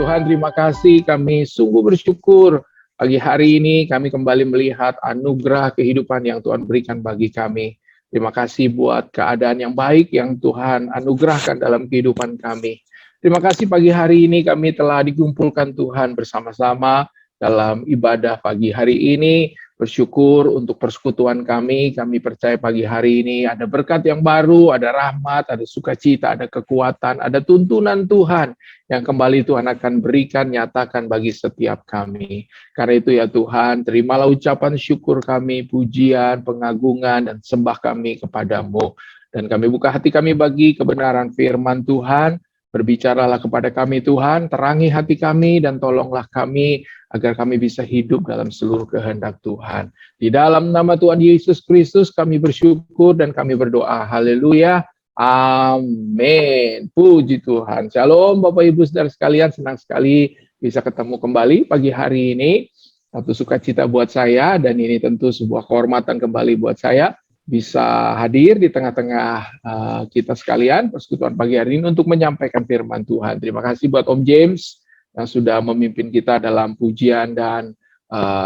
Tuhan, terima kasih. Kami sungguh bersyukur pagi hari ini kami kembali melihat anugerah kehidupan yang Tuhan berikan bagi kami. Terima kasih buat keadaan yang baik yang Tuhan anugerahkan dalam kehidupan kami. Terima kasih pagi hari ini kami telah dikumpulkan Tuhan bersama-sama dalam ibadah pagi hari ini. Bersyukur untuk persekutuan kami percaya pagi hari ini ada berkat yang baru, ada rahmat, ada sukacita, ada kekuatan, ada tuntunan Tuhan yang kembali Tuhan akan berikan, nyatakan bagi setiap kami. Karena itu ya Tuhan, terimalah ucapan syukur kami, pujian, pengagungan, dan sembah kami kepadamu. Dan kami buka hati kami bagi kebenaran firman Tuhan. Berbicaralah kepada kami Tuhan, terangi hati kami dan tolonglah kami agar kami bisa hidup dalam seluruh kehendak Tuhan. Di dalam nama Tuhan Yesus Kristus kami bersyukur dan kami berdoa. Haleluya. Amin. Puji Tuhan. Shalom Bapak Ibu Saudara sekalian, senang sekali bisa ketemu kembali pagi hari ini. Satu sukacita buat saya dan ini tentu sebuah kehormatan kembali buat saya bisa hadir di tengah-tengah kita sekalian persekutuan pagi hari ini untuk menyampaikan firman Tuhan. Terima kasih buat Om James yang sudah memimpin kita dalam pujian dan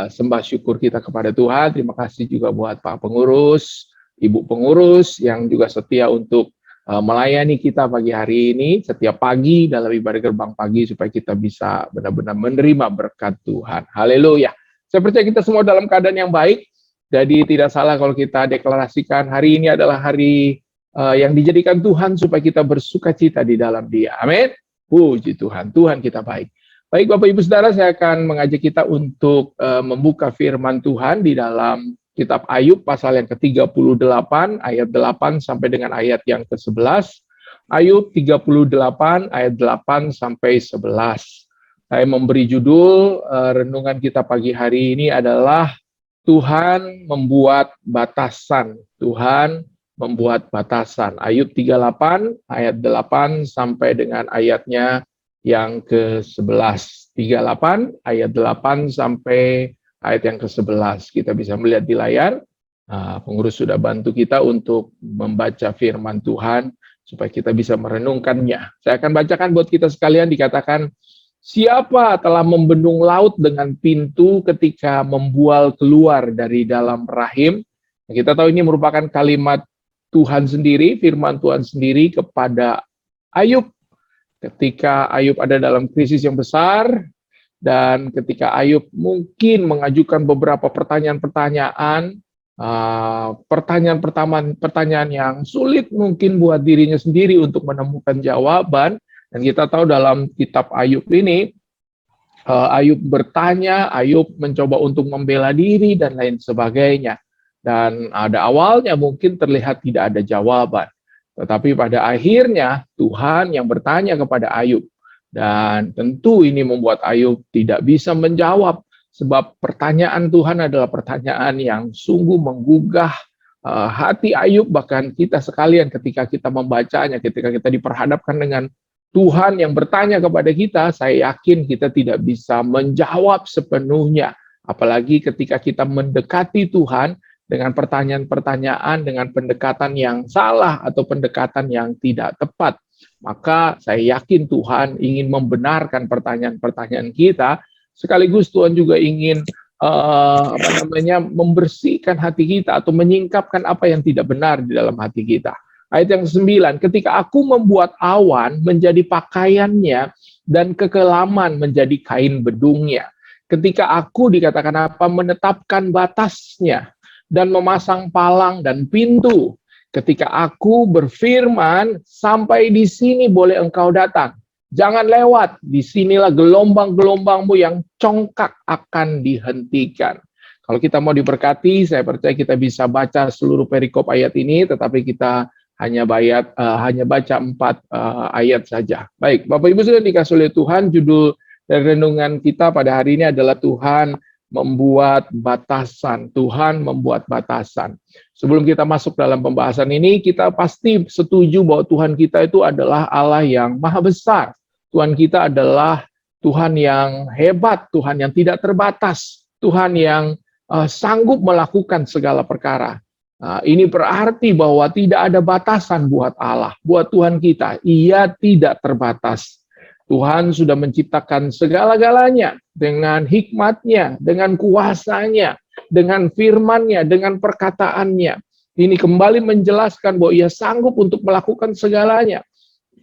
sembah syukur kita kepada Tuhan. Terima kasih juga buat Pak Pengurus, Ibu Pengurus yang juga setia untuk melayani kita pagi hari ini setiap pagi dalam ibadah gerbang pagi supaya kita bisa benar-benar menerima berkat Tuhan. Haleluya. Saya percaya kita semua dalam keadaan yang baik. Jadi tidak salah kalau kita deklarasikan hari ini adalah hari yang dijadikan Tuhan supaya kita bersukacita di dalam Dia. Amin. Puji Tuhan. Tuhan kita baik. Baik Bapak Ibu Saudara, saya akan mengajak kita untuk membuka firman Tuhan di dalam kitab Ayub pasal yang ke-38 ayat 8 sampai dengan ayat yang ke-11. Ayub 38 ayat 8 sampai 11. Saya memberi judul renungan kita pagi hari ini adalah Tuhan membuat batasan. Tuhan membuat batasan. Ayub 38 ayat 8 sampai dengan ayatnya yang ke-11. 38 ayat 8 sampai ayat yang ke-11. Kita bisa melihat di layar. Pengurus sudah bantu kita untuk membaca firman Tuhan supaya kita bisa merenungkannya. Saya akan bacakan buat kita sekalian. Dikatakan, siapa telah membendung laut dengan pintu ketika membual keluar dari dalam rahim? Kita tahu ini merupakan kalimat Tuhan sendiri, firman Tuhan sendiri kepada Ayub. Ketika Ayub ada dalam krisis yang besar, dan ketika Ayub mungkin mengajukan beberapa pertanyaan-pertanyaan, pertanyaan yang sulit mungkin buat dirinya sendiri untuk menemukan jawaban. Dan kita tahu dalam kitab Ayub ini, Ayub bertanya, Ayub mencoba untuk membela diri, dan lain sebagainya. Dan ada awalnya mungkin terlihat tidak ada jawaban. Tetapi pada akhirnya Tuhan yang bertanya kepada Ayub. Dan tentu ini membuat Ayub tidak bisa menjawab. Sebab pertanyaan Tuhan adalah pertanyaan yang sungguh menggugah hati Ayub. Bahkan kita sekalian ketika kita membacanya, ketika kita diperhadapkan dengan Tuhan yang bertanya kepada kita, saya yakin kita tidak bisa menjawab sepenuhnya. Apalagi ketika kita mendekati Tuhan dengan pertanyaan-pertanyaan, dengan pendekatan yang salah atau pendekatan yang tidak tepat. Maka saya yakin Tuhan ingin membenarkan pertanyaan-pertanyaan kita, sekaligus Tuhan juga ingin membersihkan hati kita atau menyingkapkan apa yang tidak benar di dalam hati kita. Ayat yang ke-9, ketika aku membuat awan menjadi pakaiannya dan kekelaman menjadi kain bedungnya. Ketika aku dikatakan apa? Menetapkan batasnya dan memasang palang dan pintu. Ketika aku berfirman, sampai di sini boleh engkau datang. Jangan lewat, disinilah gelombang-gelombangmu yang congkak akan dihentikan. Kalau kita mau diberkati, saya percaya kita bisa baca seluruh perikop ayat ini, tetapi kita hanya baca 4 ayat saja. Baik, Bapak Ibu sudah dikasih oleh Tuhan, judul dari renungan kita pada hari ini adalah Tuhan membuat batasan. Tuhan membuat batasan. Sebelum kita masuk dalam pembahasan ini, kita pasti setuju bahwa Tuhan kita itu adalah Allah yang maha besar. Tuhan kita adalah Tuhan yang hebat, Tuhan yang tidak terbatas, Tuhan yang sanggup melakukan segala perkara. Ini berarti bahwa tidak ada batasan buat Allah, buat Tuhan kita. Ia tidak terbatas. Tuhan sudah menciptakan segala-galanya dengan hikmat-Nya, dengan kuasa-Nya, dengan firman-Nya, dengan perkataannya. Ini kembali menjelaskan bahwa Ia sanggup untuk melakukan segalanya.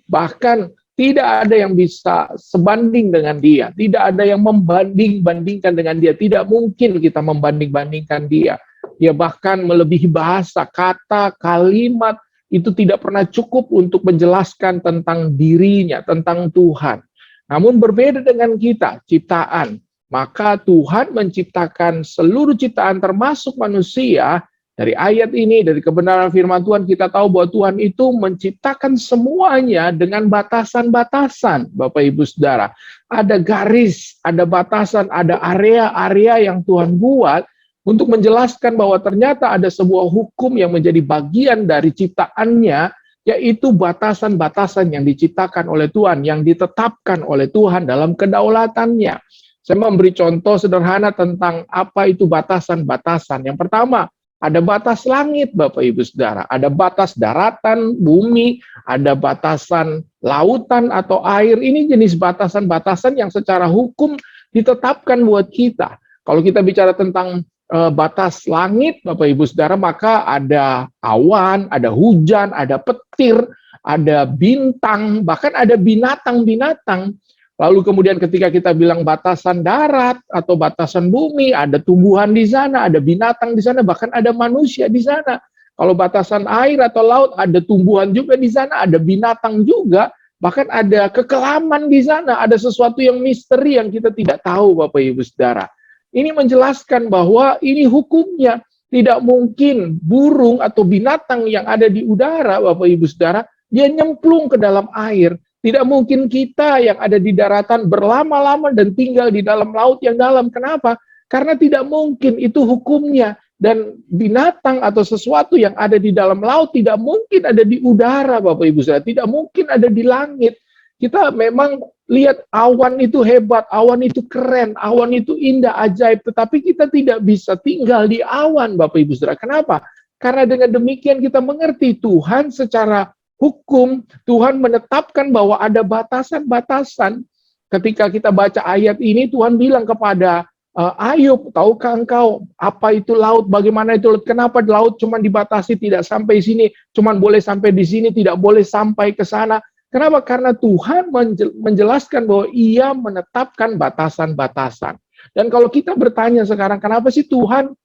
Bahkan tidak ada yang bisa sebanding dengan Dia. Tidak ada yang membanding-bandingkan dengan Dia. Tidak mungkin kita membanding-bandingkan Dia. Dia bahkan melebihi bahasa, kata, kalimat, itu tidak pernah cukup untuk menjelaskan tentang dirinya, tentang Tuhan. Namun berbeda dengan kita, ciptaan. Maka Tuhan menciptakan seluruh ciptaan termasuk manusia. Dari ayat ini, dari kebenaran firman Tuhan, kita tahu bahwa Tuhan itu menciptakan semuanya dengan batasan-batasan, Bapak Ibu Saudara. Ada garis, ada batasan, ada area-area yang Tuhan buat untuk menjelaskan bahwa ternyata ada sebuah hukum yang menjadi bagian dari ciptaannya, yaitu batasan-batasan yang diciptakan oleh Tuhan, yang ditetapkan oleh Tuhan dalam kedaulatannya. Saya memberi contoh sederhana tentang apa itu batasan-batasan. Yang pertama, ada batas langit, Bapak Ibu Saudara. Ada batas daratan, bumi, ada batasan lautan atau air. Ini jenis batasan-batasan yang secara hukum ditetapkan buat kita. Kalau kita bicara tentang batas langit, Bapak Ibu Saudara, maka ada awan, ada hujan, ada petir, ada bintang, bahkan ada binatang-binatang. Lalu kemudian ketika kita bilang batasan darat atau batasan bumi, ada tumbuhan di sana, ada binatang di sana, bahkan ada manusia di sana. Kalau batasan air atau laut, ada tumbuhan juga di sana, ada binatang juga, bahkan ada kekelaman di sana, ada sesuatu yang misteri yang kita tidak tahu, Bapak Ibu Saudara. Ini menjelaskan bahwa ini hukumnya. Tidak mungkin burung atau binatang yang ada di udara, Bapak Ibu Saudara, dia nyemplung ke dalam air. Tidak mungkin kita yang ada di daratan berlama-lama dan tinggal di dalam laut yang dalam. Kenapa? Karena tidak mungkin, itu hukumnya. Dan binatang atau sesuatu yang ada di dalam laut tidak mungkin ada di udara, Bapak Ibu Saudara. Tidak mungkin ada di langit. Kita memang lihat awan itu hebat, awan itu keren, awan itu indah, ajaib. Tetapi kita tidak bisa tinggal di awan, Bapak Ibu Saudara. Kenapa? Karena dengan demikian kita mengerti Tuhan secara hukum, Tuhan menetapkan bahwa ada batasan-batasan. Ketika kita baca ayat ini, Tuhan bilang kepada Ayub, tahukah engkau apa itu laut, bagaimana itu laut, kenapa laut cuma dibatasi tidak sampai sini, cuma boleh sampai di sini, tidak boleh sampai ke sana. Kenapa? Karena Tuhan menjelaskan bahwa Ia menetapkan batasan-batasan. Dan kalau kita bertanya sekarang, kenapa sih Tuhan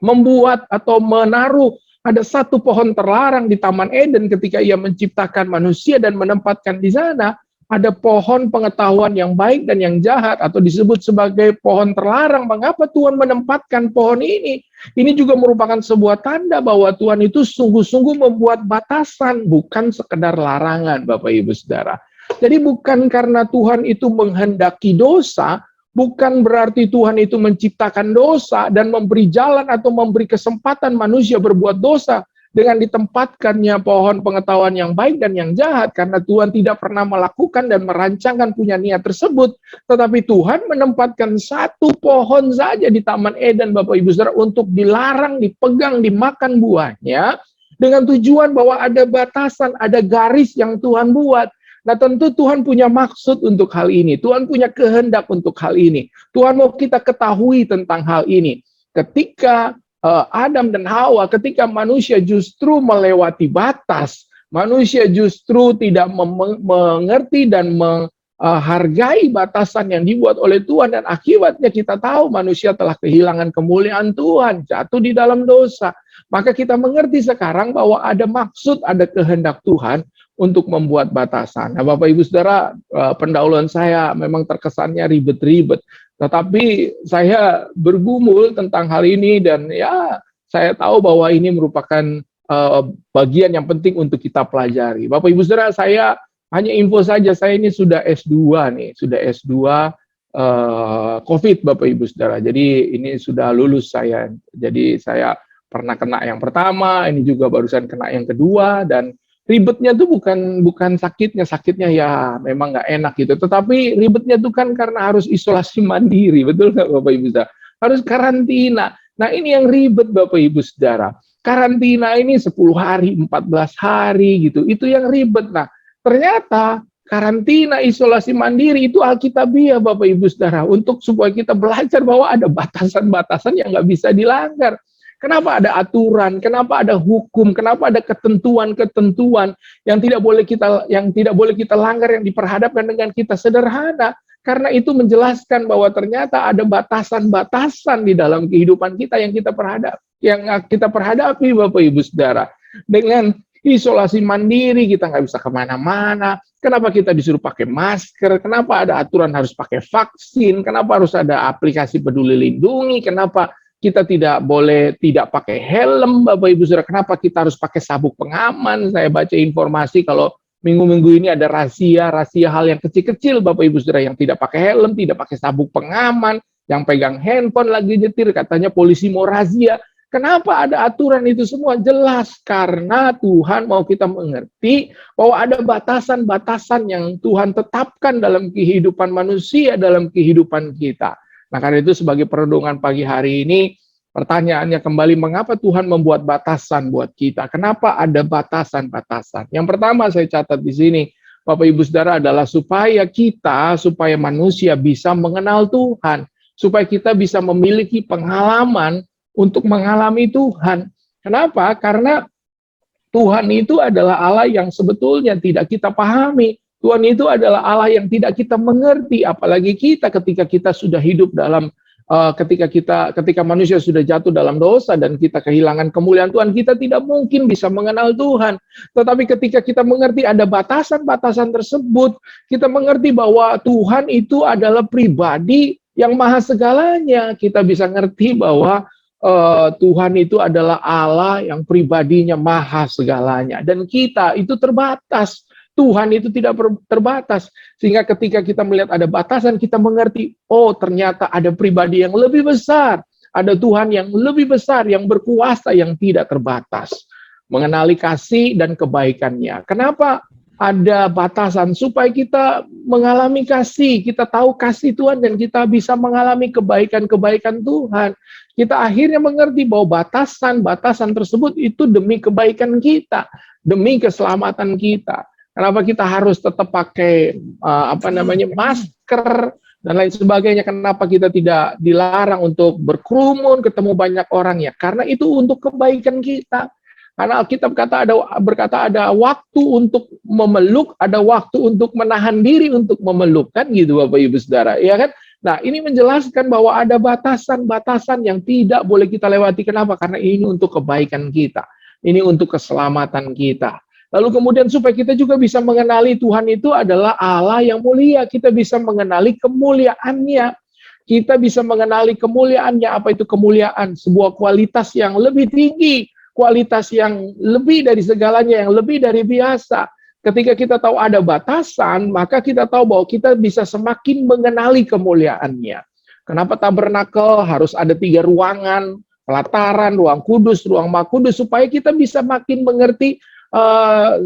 membuat atau menaruh ada satu pohon terlarang di Taman Eden ketika Ia menciptakan manusia dan menempatkan di sana? Ada pohon pengetahuan yang baik dan yang jahat, atau disebut sebagai pohon terlarang. Mengapa Tuhan menempatkan pohon ini? Ini juga merupakan sebuah tanda bahwa Tuhan itu sungguh-sungguh membuat batasan, bukan sekedar larangan, Bapak Ibu Saudara. Jadi bukan karena Tuhan itu menghendaki dosa, bukan berarti Tuhan itu menciptakan dosa dan memberi jalan atau memberi kesempatan manusia berbuat dosa dengan ditempatkannya pohon pengetahuan yang baik dan yang jahat, karena Tuhan tidak pernah melakukan dan merancangkan punya niat tersebut, tetapi Tuhan menempatkan satu pohon saja di Taman Eden, Bapak Ibu Saudara, untuk dilarang, dipegang, dimakan buahnya, dengan tujuan bahwa ada batasan, ada garis yang Tuhan buat. Nah tentu Tuhan punya maksud untuk hal ini, Tuhan punya kehendak untuk hal ini, Tuhan mau kita ketahui tentang hal ini. Ketika Adam dan Hawa, ketika manusia justru melewati batas, manusia justru tidak mengerti dan menghargai batasan yang dibuat oleh Tuhan, dan akibatnya kita tahu manusia telah kehilangan kemuliaan Tuhan, jatuh di dalam dosa. Maka kita mengerti sekarang bahwa ada maksud, ada kehendak Tuhan untuk membuat batasan. Nah, Bapak Ibu Saudara, pendahuluan saya memang terkesannya ribet-ribet. Tetapi saya bergumul tentang hal ini dan ya saya tahu bahwa ini merupakan bagian yang penting untuk kita pelajari. Bapak Ibu Saudara, saya hanya info saja, saya ini sudah S2 nih, sudah S2 COVID, Bapak Ibu Saudara. Jadi ini sudah lulus saya. Jadi saya pernah kena yang pertama, ini juga barusan kena yang kedua, dan ribetnya tuh bukan sakitnya ya memang nggak enak gitu, tetapi ribetnya tuh kan karena harus isolasi mandiri, betul nggak Bapak Ibu Saudara? Harus karantina. Nah ini yang ribet Bapak Ibu Saudara. Karantina ini 10 hari, 14 hari gitu, itu yang ribet. Nah ternyata karantina, isolasi mandiri itu alkitabiah Bapak Ibu Saudara, untuk supaya kita belajar bahwa ada batasan-batasan yang nggak bisa dilanggar. Kenapa ada aturan? Kenapa ada hukum? Kenapa ada ketentuan-ketentuan yang tidak boleh kita langgar, yang diperhadapkan dengan kita? Sederhana, karena itu menjelaskan bahwa ternyata ada batasan-batasan di dalam kehidupan kita yang kita perhadapi Bapak Ibu Saudara. Dengan isolasi mandiri kita nggak bisa kemana-mana. Kenapa kita disuruh pakai masker? Kenapa ada aturan harus pakai vaksin? Kenapa harus ada aplikasi Peduli Lindungi? Kenapa kita tidak boleh tidak pakai helm, Bapak Ibu Saudara? Kenapa kita harus pakai sabuk pengaman? Saya baca informasi kalau minggu-minggu ini ada rahasia hal yang kecil-kecil Bapak Ibu Saudara, yang tidak pakai helm, tidak pakai sabuk pengaman, yang pegang handphone lagi nyetir, katanya polisi mau razia. Kenapa ada aturan itu semua? Jelas karena Tuhan mau kita mengerti bahwa ada batasan-batasan yang Tuhan tetapkan dalam kehidupan manusia, dalam kehidupan kita. Nah, karena itu sebagai perenungan pagi hari ini, pertanyaannya kembali, mengapa Tuhan membuat batasan buat kita? Kenapa ada batasan-batasan? Yang pertama saya catat di sini, Bapak Ibu Saudara, adalah supaya manusia bisa mengenal Tuhan, supaya kita bisa memiliki pengalaman untuk mengalami Tuhan. Kenapa? Karena Tuhan itu adalah Allah yang sebetulnya tidak kita pahami. Tuhan itu adalah Allah yang tidak kita mengerti, apalagi kita ketika kita sudah hidup dalam ketika manusia sudah jatuh dalam dosa dan kita kehilangan kemuliaan Tuhan, kita tidak mungkin bisa mengenal Tuhan. Tetapi ketika kita mengerti ada batasan-batasan tersebut, kita mengerti bahwa Tuhan itu adalah pribadi yang maha segalanya. Kita bisa ngerti bahwa Tuhan itu adalah Allah yang pribadinya maha segalanya. Dan kita itu terbatas. Tuhan itu tidak terbatas. Sehingga ketika kita melihat ada batasan, kita mengerti, oh ternyata ada pribadi yang lebih besar. Ada Tuhan yang lebih besar, yang berkuasa, yang tidak terbatas. Mengenali kasih dan kebaikannya. Kenapa ada batasan? Supaya kita mengalami kasih, kita tahu kasih Tuhan, dan kita bisa mengalami kebaikan-kebaikan Tuhan. Kita akhirnya mengerti bahwa batasan-batasan tersebut itu demi kebaikan kita, demi keselamatan kita. Kenapa kita harus tetap pakai masker dan lain sebagainya? Kenapa kita tidak dilarang untuk berkerumun, ketemu banyak orang? Ya, karena itu untuk kebaikan kita. Karena Alkitab berkata ada waktu untuk memeluk, ada waktu untuk menahan diri untuk memeluk, kan gitu Bapak Ibu Saudara, ya kan? Nah, ini menjelaskan bahwa ada batasan-batasan yang tidak boleh kita lewati. Kenapa? Karena ini untuk kebaikan kita. Ini untuk keselamatan kita. Lalu kemudian supaya kita juga bisa mengenali Tuhan itu adalah Allah yang mulia. Kita bisa mengenali kemuliaannya. Kita bisa mengenali kemuliaannya. Apa itu kemuliaan? Sebuah kualitas yang lebih tinggi. Kualitas yang lebih dari segalanya, yang lebih dari biasa. Ketika kita tahu ada batasan, maka kita tahu bahwa kita bisa semakin mengenali kemuliaannya. Kenapa tabernakel harus ada 3 ruangan, pelataran, ruang kudus, ruang maha kudus, supaya kita bisa makin mengerti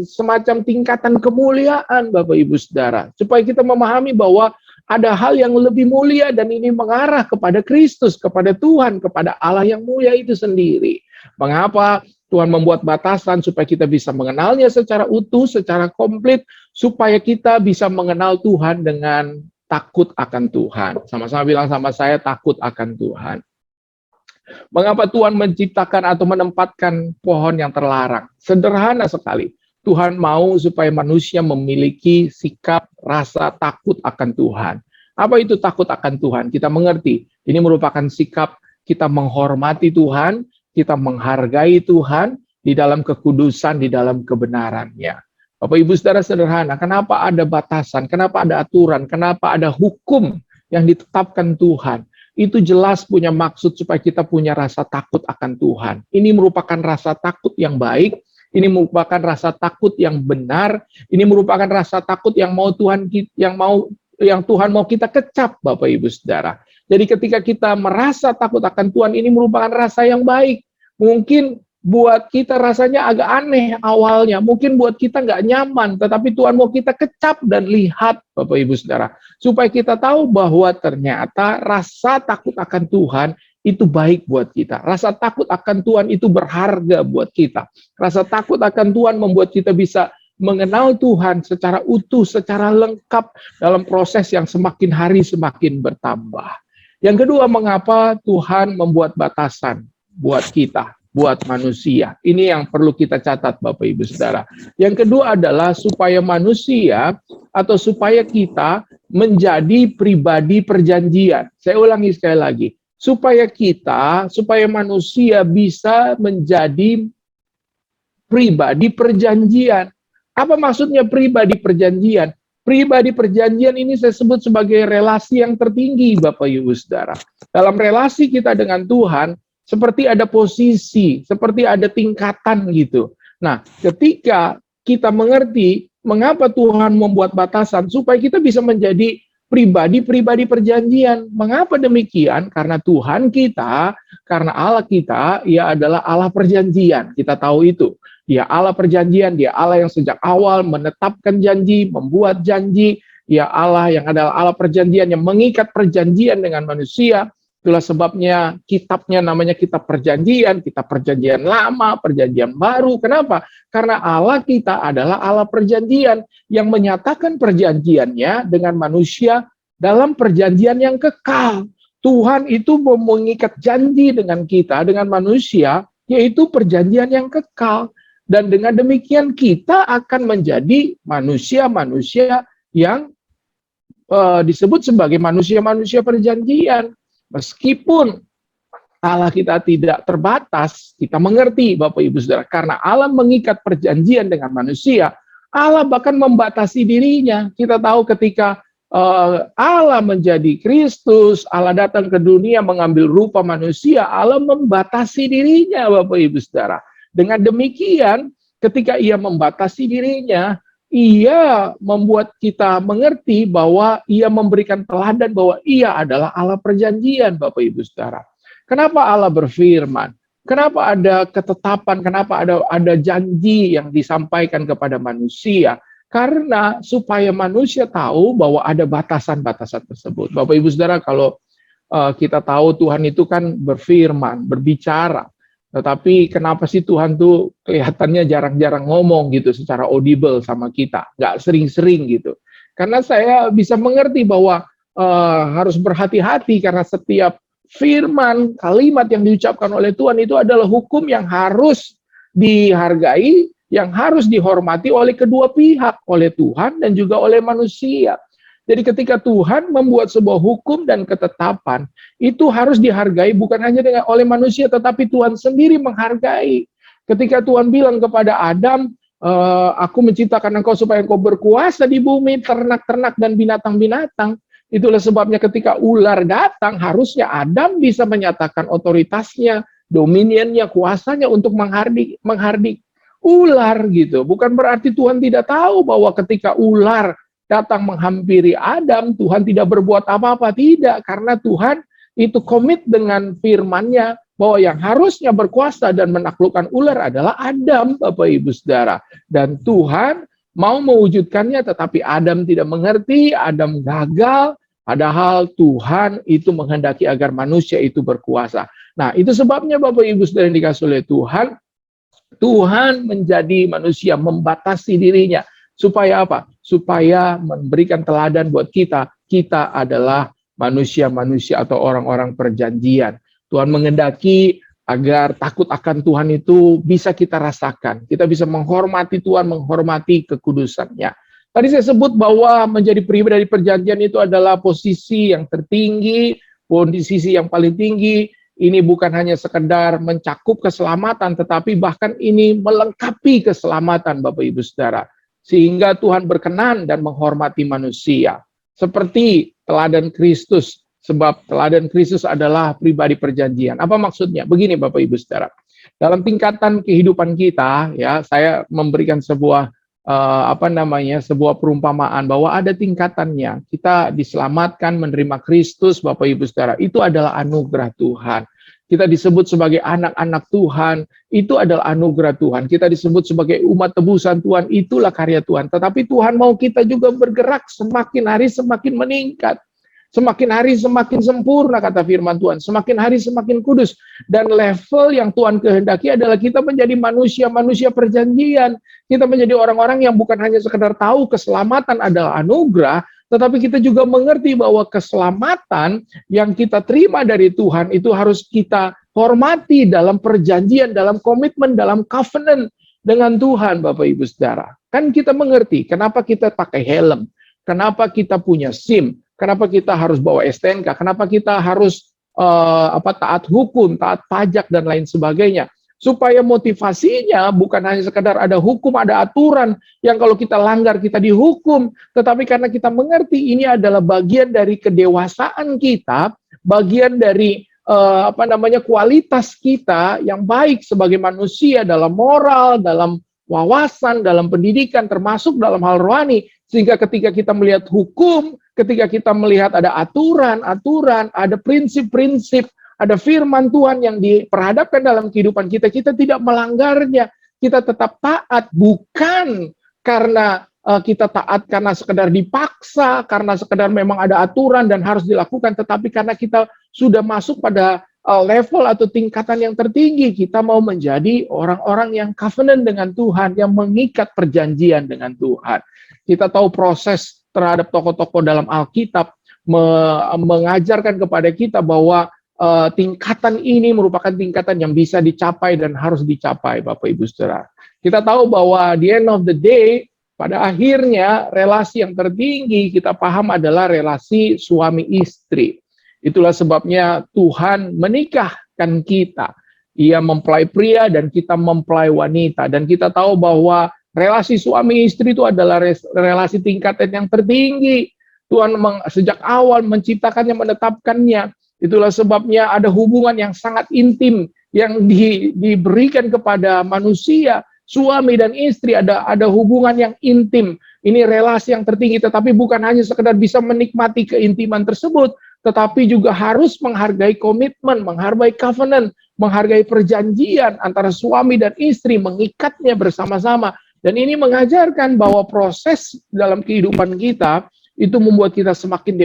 semacam tingkatan kemuliaan Bapak Ibu Saudara. Supaya kita memahami bahwa ada hal yang lebih mulia dan ini mengarah kepada Kristus, kepada Tuhan, kepada Allah yang mulia itu sendiri. Mengapa Tuhan membuat batasan? Supaya kita bisa mengenalnya secara utuh, secara komplit, supaya kita bisa mengenal Tuhan dengan takut akan Tuhan. Sama-sama bilang sama saya, takut akan Tuhan. Mengapa Tuhan menciptakan atau menempatkan pohon yang terlarang? Sederhana sekali. Tuhan mau supaya manusia memiliki sikap rasa takut akan Tuhan. Apa itu takut akan Tuhan? Kita mengerti. Ini merupakan sikap kita menghormati Tuhan, kita menghargai Tuhan di dalam kekudusan, di dalam kebenarannya. Bapak Ibu Saudara, sederhana, kenapa ada batasan, kenapa ada aturan, kenapa ada hukum yang ditetapkan Tuhan? Itu jelas punya maksud supaya kita punya rasa takut akan Tuhan. Ini merupakan rasa takut yang baik, ini merupakan rasa takut yang benar, ini merupakan rasa takut yang Tuhan mau kita kecap, Bapak Ibu Saudara. Jadi ketika kita merasa takut akan Tuhan, ini merupakan rasa yang baik. Mungkin buat kita rasanya agak aneh awalnya, mungkin buat kita nggak nyaman, tetapi Tuhan mau kita kecap dan lihat, Bapak Ibu Saudara, supaya kita tahu bahwa ternyata rasa takut akan Tuhan itu baik buat kita. Rasa takut akan Tuhan itu berharga buat kita. Rasa takut akan Tuhan membuat kita bisa mengenal Tuhan secara utuh, secara lengkap dalam proses yang semakin hari semakin bertambah. Yang kedua, mengapa Tuhan membuat batasan buat kita, buat manusia? Ini yang perlu kita catat, Bapak Ibu Saudara. Yang kedua adalah supaya manusia atau supaya kita menjadi pribadi perjanjian. Saya ulangi sekali lagi. Supaya manusia bisa menjadi pribadi perjanjian. Apa maksudnya pribadi perjanjian? Pribadi perjanjian ini saya sebut sebagai relasi yang tertinggi, Bapak Ibu Saudara. Dalam relasi kita dengan Tuhan, seperti ada posisi, seperti ada tingkatan gitu. Nah, ketika kita mengerti mengapa Tuhan membuat batasan, supaya kita bisa menjadi pribadi-pribadi perjanjian. Mengapa demikian? Karena Tuhan kita, karena Allah kita, Ia adalah Allah perjanjian. Kita tahu itu. Dia Allah perjanjian, Dia Allah yang sejak awal menetapkan janji, membuat janji. Dia Allah yang adalah Allah perjanjian, yang mengikat perjanjian dengan manusia. Itulah sebabnya kitabnya namanya kitab perjanjian lama, perjanjian baru. Kenapa? Karena Allah kita adalah Allah perjanjian yang menyatakan perjanjiannya dengan manusia dalam perjanjian yang kekal. Tuhan itu mengikat janji dengan kita, dengan manusia, yaitu perjanjian yang kekal. Dan dengan demikian kita akan menjadi manusia-manusia yang disebut sebagai manusia-manusia perjanjian. Meskipun Allah kita tidak terbatas, kita mengerti Bapak Ibu Saudara, karena Allah mengikat perjanjian dengan manusia, Allah bahkan membatasi dirinya. Kita tahu ketika Allah menjadi Kristus, Allah datang ke dunia mengambil rupa manusia, Allah membatasi dirinya Bapak Ibu Saudara. Dengan demikian, ketika Ia membatasi dirinya, Ia membuat kita mengerti bahwa Ia memberikan teladan bahwa Ia adalah Allah perjanjian, Bapak Ibu Saudara. Kenapa Allah berfirman? Kenapa ada ketetapan? Kenapa ada janji yang disampaikan kepada manusia? Karena supaya manusia tahu bahwa ada batasan-batasan tersebut. Bapak Ibu Saudara, kalau kita tahu Tuhan itu kan berfirman, berbicara. Tetapi kenapa sih Tuhan tuh kelihatannya jarang-jarang ngomong gitu secara audible sama kita, nggak sering-sering gitu. Karena saya bisa mengerti bahwa harus berhati-hati karena setiap firman, kalimat yang diucapkan oleh Tuhan itu adalah hukum yang harus dihargai, yang harus dihormati oleh kedua pihak, oleh Tuhan dan juga oleh manusia. Jadi ketika Tuhan membuat sebuah hukum dan ketetapan, itu harus dihargai bukan hanya oleh manusia, tetapi Tuhan sendiri menghargai. Ketika Tuhan bilang kepada Adam, aku menciptakan engkau supaya engkau berkuasa di bumi, ternak-ternak dan binatang-binatang. Itulah sebabnya ketika ular datang, harusnya Adam bisa menyatakan otoritasnya, dominionnya, kuasanya untuk menghardik ular gitu. Bukan berarti Tuhan tidak tahu bahwa ketika ular datang menghampiri Adam, Tuhan tidak berbuat apa-apa. Tidak, karena Tuhan itu komit dengan firman-Nya bahwa yang harusnya berkuasa dan menaklukkan ular adalah Adam, Bapak Ibu Saudara. Dan Tuhan mau mewujudkannya, tetapi Adam tidak mengerti, Adam gagal, padahal Tuhan itu menghendaki agar manusia itu berkuasa. Nah, itu sebabnya Bapak Ibu Saudara yang dikasihi oleh Tuhan, Tuhan menjadi manusia, membatasi dirinya. Supaya apa? Supaya memberikan teladan buat kita. Kita adalah manusia-manusia atau orang-orang perjanjian. Tuhan menghendaki agar takut akan Tuhan itu bisa kita rasakan. Kita bisa menghormati Tuhan, menghormati kekudusannya. Tadi saya sebut bahwa menjadi pribadi perjanjian itu adalah posisi yang tertinggi, posisi yang paling tinggi. Ini bukan hanya sekedar mencakup keselamatan, tetapi bahkan ini melengkapi keselamatan Bapak Ibu Saudara. Sehingga Tuhan berkenan dan menghormati manusia. Seperti teladan Kristus, sebab teladan Kristus adalah pribadi perjanjian. Apa maksudnya? Begini Bapak Ibu Saudara. Dalam tingkatan kehidupan kita, ya, saya memberikan sebuah sebuah perumpamaan bahwa ada tingkatannya. Kita diselamatkan menerima Kristus, Bapak Ibu Saudara. Itu adalah anugerah Tuhan. Kita disebut sebagai anak-anak Tuhan, itu adalah anugerah Tuhan. Kita disebut sebagai umat tebusan Tuhan, itulah karya Tuhan. Tetapi Tuhan mau kita juga bergerak semakin hari semakin meningkat. Semakin hari semakin sempurna, kata firman Tuhan. Semakin hari semakin kudus. Dan level yang Tuhan kehendaki adalah kita menjadi manusia-manusia perjanjian. Kita menjadi orang-orang yang bukan hanya sekedar tahu keselamatan adalah anugerah, tetapi kita juga mengerti bahwa keselamatan yang kita terima dari Tuhan itu harus kita hormati dalam perjanjian, dalam komitmen, dalam covenant dengan Tuhan, Bapak Ibu Saudara. Kan kita mengerti kenapa kita pakai helm, kenapa kita punya SIM, kenapa kita harus bawa STNK, kenapa kita harus taat hukum, taat pajak, dan lain sebagainya. Supaya motivasinya bukan hanya sekedar ada hukum, ada aturan yang kalau kita langgar kita dihukum, tetapi karena kita mengerti ini adalah bagian dari kedewasaan kita, bagian dari kualitas kita yang baik sebagai manusia dalam moral, dalam wawasan, dalam pendidikan, termasuk dalam hal rohani. Sehingga ketika kita melihat hukum, ketika kita melihat ada aturan-aturan, ada prinsip-prinsip, ada firman Tuhan yang diperhadapkan dalam kehidupan kita, kita tidak melanggarnya. Kita tetap taat, bukan karena kita taat karena sekedar dipaksa, karena sekedar memang ada aturan dan harus dilakukan, tetapi karena kita sudah masuk pada level atau tingkatan yang tertinggi. Kita mau menjadi orang-orang yang covenant dengan Tuhan, yang mengikat perjanjian dengan Tuhan. Kita tahu proses terhadap tokoh-tokoh dalam Alkitab mengajarkan kepada kita bahwa tingkatan ini merupakan tingkatan yang bisa dicapai dan harus dicapai, Bapak Ibu Saudara. Kita tahu bahwa the end of the day, pada akhirnya relasi yang tertinggi kita paham adalah relasi suami istri. Itulah sebabnya Tuhan menikahkan kita. Ia mempelai pria dan kita mempelai wanita. Dan kita tahu bahwa relasi suami istri itu adalah relasi tingkatan yang tertinggi. Tuhan sejak awal menciptakannya, menetapkannya. Itulah sebabnya ada hubungan yang sangat intim yang diberikan kepada manusia. Suami dan istri ada hubungan yang intim. Ini relasi yang tertinggi, tetapi bukan hanya sekedar bisa menikmati keintiman tersebut, tetapi juga harus menghargai komitmen, menghargai covenant, menghargai perjanjian antara suami dan istri, mengikatnya bersama-sama. Dan ini mengajarkan bahwa proses dalam kehidupan kita itu membuat kita semakin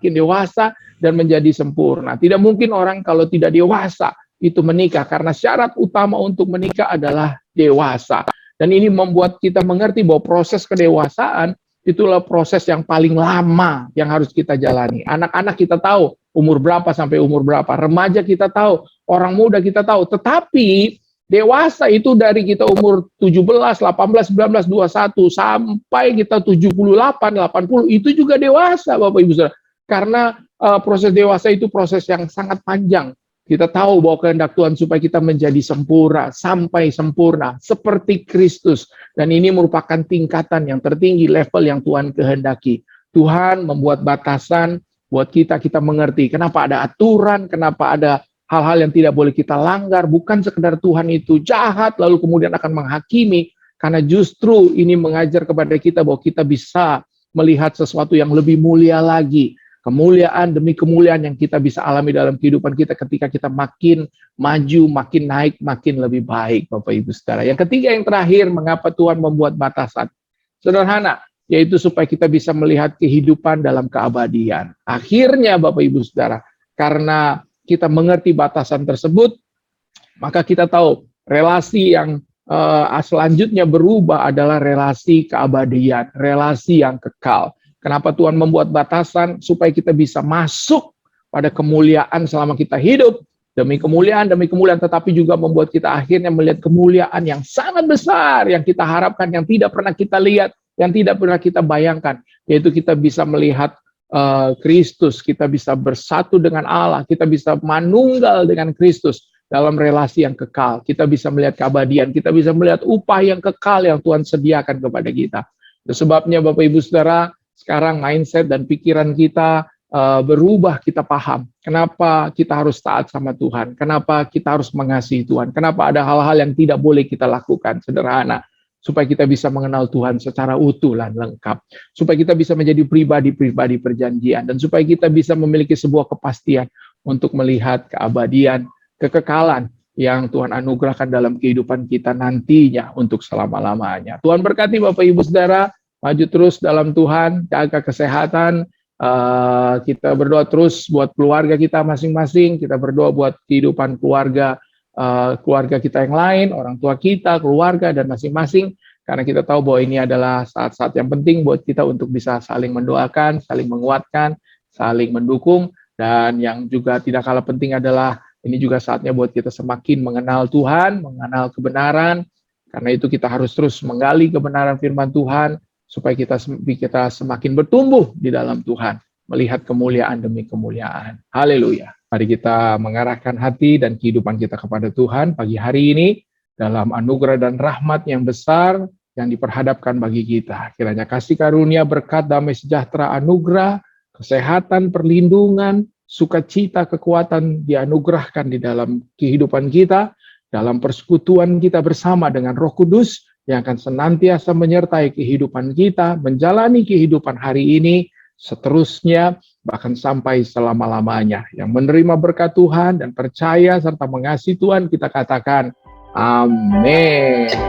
dewasa, dan menjadi sempurna. Tidak mungkin orang kalau tidak dewasa itu menikah, karena syarat utama untuk menikah adalah dewasa. Dan ini membuat kita mengerti bahwa proses kedewasaan itulah proses yang paling lama yang harus kita jalani. Anak-anak kita tahu umur berapa sampai umur berapa, remaja kita tahu, orang muda kita tahu, tetapi dewasa itu dari kita umur 17, 18, 19, 21 sampai kita 78, 80 itu juga dewasa, Bapak Ibu Saudara. Karena proses dewasa itu proses yang sangat panjang. Kita tahu bahwa kehendak Tuhan supaya kita menjadi sempurna, sampai sempurna, seperti Kristus. Dan ini merupakan tingkatan yang tertinggi, level yang Tuhan kehendaki. Tuhan membuat batasan buat kita mengerti kenapa ada aturan, kenapa ada hal-hal yang tidak boleh kita langgar. Bukan sekedar Tuhan itu jahat, lalu kemudian akan menghakimi. Karena justru ini mengajar kepada kita bahwa kita bisa melihat sesuatu yang lebih mulia lagi. Kemuliaan demi kemuliaan yang kita bisa alami dalam kehidupan kita ketika kita makin maju, makin naik, makin lebih baik, Bapak Ibu Saudara. Yang ketiga, yang terakhir, mengapa Tuhan membuat batasan? Sederhana, yaitu supaya kita bisa melihat kehidupan dalam keabadian. Akhirnya, Bapak Ibu Saudara, karena kita mengerti batasan tersebut, maka kita tahu relasi yang selanjutnya berubah adalah relasi keabadian, relasi yang kekal. Kenapa Tuhan membuat batasan? Supaya kita bisa masuk pada kemuliaan selama kita hidup. Demi kemuliaan, tetapi juga membuat kita akhirnya melihat kemuliaan yang sangat besar, yang kita harapkan, yang tidak pernah kita lihat, yang tidak pernah kita bayangkan. Yaitu kita bisa melihat Kristus, kita bisa bersatu dengan Allah, kita bisa manunggal dengan Kristus dalam relasi yang kekal. Kita bisa melihat keabadian, kita bisa melihat upah yang kekal yang Tuhan sediakan kepada kita. Itu sebabnya Bapak Ibu Saudara, sekarang mindset dan pikiran kita berubah, kita paham kenapa kita harus taat sama Tuhan, kenapa kita harus mengasihi Tuhan, kenapa ada hal-hal yang tidak boleh kita lakukan. Sederhana, supaya kita bisa mengenal Tuhan secara utuh dan lengkap, supaya kita bisa menjadi pribadi-pribadi perjanjian, dan supaya kita bisa memiliki sebuah kepastian untuk melihat keabadian, kekekalan yang Tuhan anugerahkan dalam kehidupan kita nantinya untuk selama-lamanya. Tuhan berkati Bapak Ibu Saudara. Maju terus dalam Tuhan, jaga kesehatan, Kita berdoa terus buat keluarga kita masing-masing, kita berdoa buat kehidupan keluarga keluarga kita yang lain, orang tua kita, keluarga, dan masing-masing, karena kita tahu bahwa ini adalah saat-saat yang penting buat kita untuk bisa saling mendoakan, saling menguatkan, saling mendukung, dan yang juga tidak kalah penting adalah ini juga saatnya buat kita semakin mengenal Tuhan, mengenal kebenaran. Karena itu kita harus terus menggali kebenaran firman Tuhan supaya kita semakin bertumbuh di dalam Tuhan, melihat kemuliaan demi kemuliaan. Haleluya. Mari kita mengarahkan hati dan kehidupan kita kepada Tuhan pagi hari ini dalam anugerah dan rahmat yang besar yang diperhadapkan bagi kita. Kiranya kasih karunia, berkat, damai sejahtera, anugerah, kesehatan, perlindungan, sukacita, kekuatan dianugerahkan di dalam kehidupan kita, dalam persekutuan kita bersama dengan Roh Kudus yang akan senantiasa menyertai kehidupan kita, menjalani kehidupan hari ini, seterusnya, bahkan sampai selama-lamanya. Yang menerima berkat Tuhan dan percaya serta mengasihi Tuhan, kita katakan, amin.